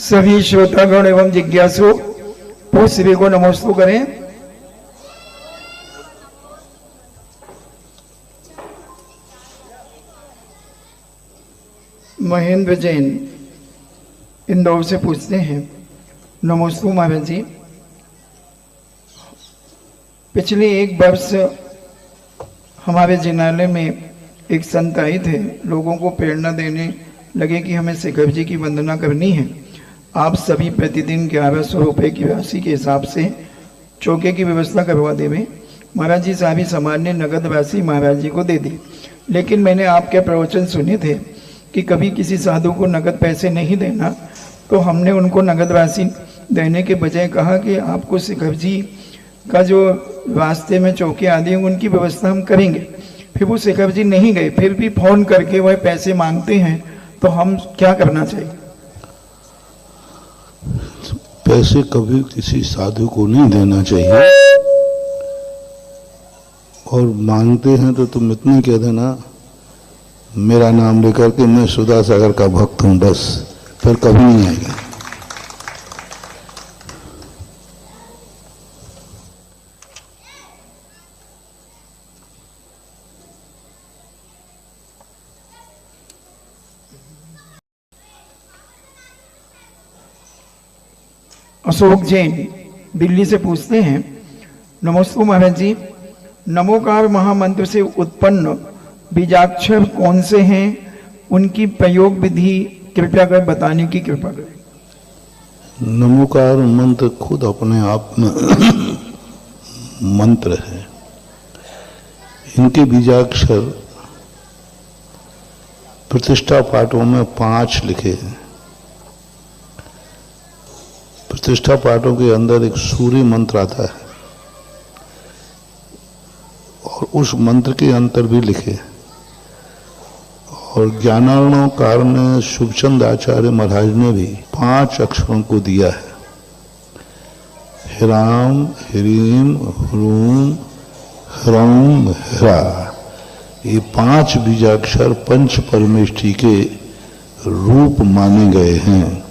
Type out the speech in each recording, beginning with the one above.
सभी श्रोतागण एवं जिज्ञासु वो सभी को नमस्ते करें। महेंद्र जैन इंदौर से पूछते हैं, नमस्ते महाराज जी, पिछले एक वर्ष हमारे जिनालय में एक संत आए थे, लोगों को प्रेरणा देने लगे कि हमें शिखर जी की वंदना करनी है। आप सभी प्रतिदिन 1100 रुपये की राशि के हिसाब से चौके की व्यवस्था करवा देवे। महाराज जी सारी सामान्य नगद राशि महाराज जी को दे दी, लेकिन मैंने आपके प्रवचन सुने थे कि कभी किसी साधु को नगद पैसे नहीं देना, तो हमने उनको नगद राशि देने के बजाय कहा कि आपको शिखर जी का जो रास्ते में चौके आदि हैं उनकी व्यवस्था हम करेंगे। फिर वो शिखर जी नहीं गए, फिर भी फोन करके वह पैसे मांगते हैं, तो हम क्या करना चाहिए? पैसे कभी किसी साधु को नहीं देना चाहिए, और मांगते हैं तो तुम इतने कह देना मेरा नाम लेकर के मैं सुधा सागर का भक्त हूं, बस, फिर कभी नहीं आएगा। अशोक जैन दिल्ली से पूछते हैं, नमस्ते महाराज जी, नमोकार महामंत्र से उत्पन्न बीजाक्षर कौन से हैं, उनकी प्रयोग विधि कृपया कर बताने की कृपा करें। नमोकार मंत्र खुद अपने आप में मंत्र है। इनके बीजाक्षर प्रतिष्ठा पाठों में 5 लिखे हैं। प्रतिष्ठा पाठों के अंदर एक सूर्य मंत्र आता है और उस मंत्र के अंतर भी लिखे, और ज्ञानार्णवकार में शुभचंद आचार्य महाराज ने भी 5 अक्षरों को दिया है। हिराम, हिरीम, ह्रूम, ह्रौम, हिरा, ये 5 बीजाक्षर पंच परमेष्ठी के रूप माने गए हैं।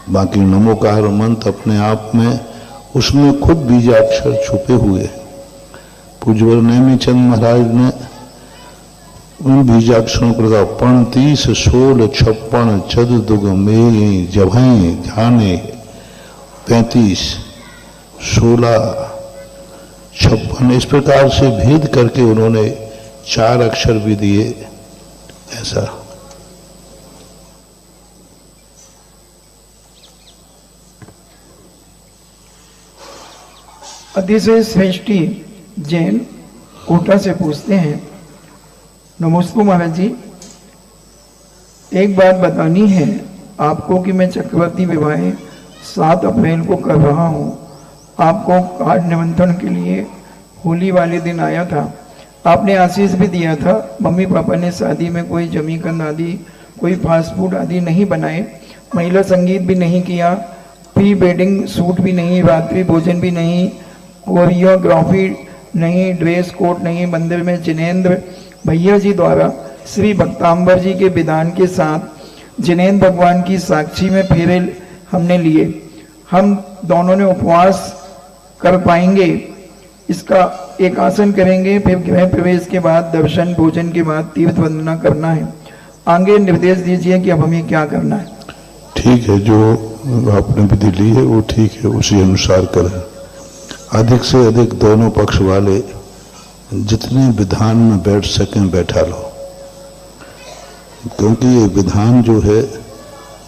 बाकी नमोकार मंत्र अपने आप में उसमें खुद बीजाक्षर छुपे हुए। पूज्यवर नेमीचंद महाराज ने उन बीजाक्षरों को कहा, 35, 16, 56, चतुर्दुग मेघ जभें ध्याने, 35, 16, 56, इस प्रकार से भेद करके उन्होंने 4 अक्षर भी दिए। ऐसा अतिशय श्रेष्ठी जैन कोटा से पूछते हैं, नमस्ते महाराज जी, एक बात बतानी है आपको कि मैं चक्रवर्ती विवाह 7 अप्रैल को कर रहा हूँ। आपको कार्ड निमंत्रण के लिए होली वाले दिन आया था, आपने आशीष भी दिया था। मम्मी पापा ने शादी में कोई जमीकंद आदि, कोई फास्ट फूड आदि नहीं बनाए, महिला संगीत भी नहीं किया, प्री वेडिंग सूट भी नहीं, रात्रि भोजन भी नहीं, कोरियोग्राफी नहीं, ड्रेस कोड नहीं। मंदिर में जिनेंद्र भैया जी द्वारा श्री भक्तांबर जी के विधान के साथ जिनेंद्र भगवान की साक्षी में फेरे हमने लिए। हम दोनों ने उपवास कर पाएंगे, इसका एक आसन करेंगे, फिर गृह प्रवेश के बाद दर्शन भोजन के बाद तीर्थ वंदना करना है। आगे निर्देश दीजिए कि अब हमें क्या करना है। ठीक है, जो आपने विधि ली है वो ठीक है, उसी अनुसार करें। अधिक से अधिक दोनों पक्ष वाले जितने विधान में बैठ सकें बैठा लो, क्योंकि ये विधान जो है,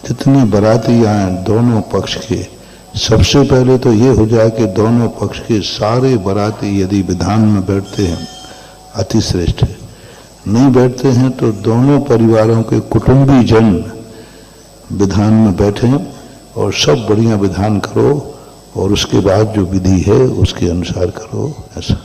जितने बाराती आए दोनों पक्ष के, सबसे पहले तो ये हो जाए कि दोनों पक्ष के सारे बाराती यदि विधान में बैठते हैं अति श्रेष्ठ है। नहीं बैठते हैं तो दोनों परिवारों के कुटुंबी जन विधान में बैठें और सब बढ़िया विधान करो, और उसके बाद जो विधि है उसके अनुसार करो। ऐसा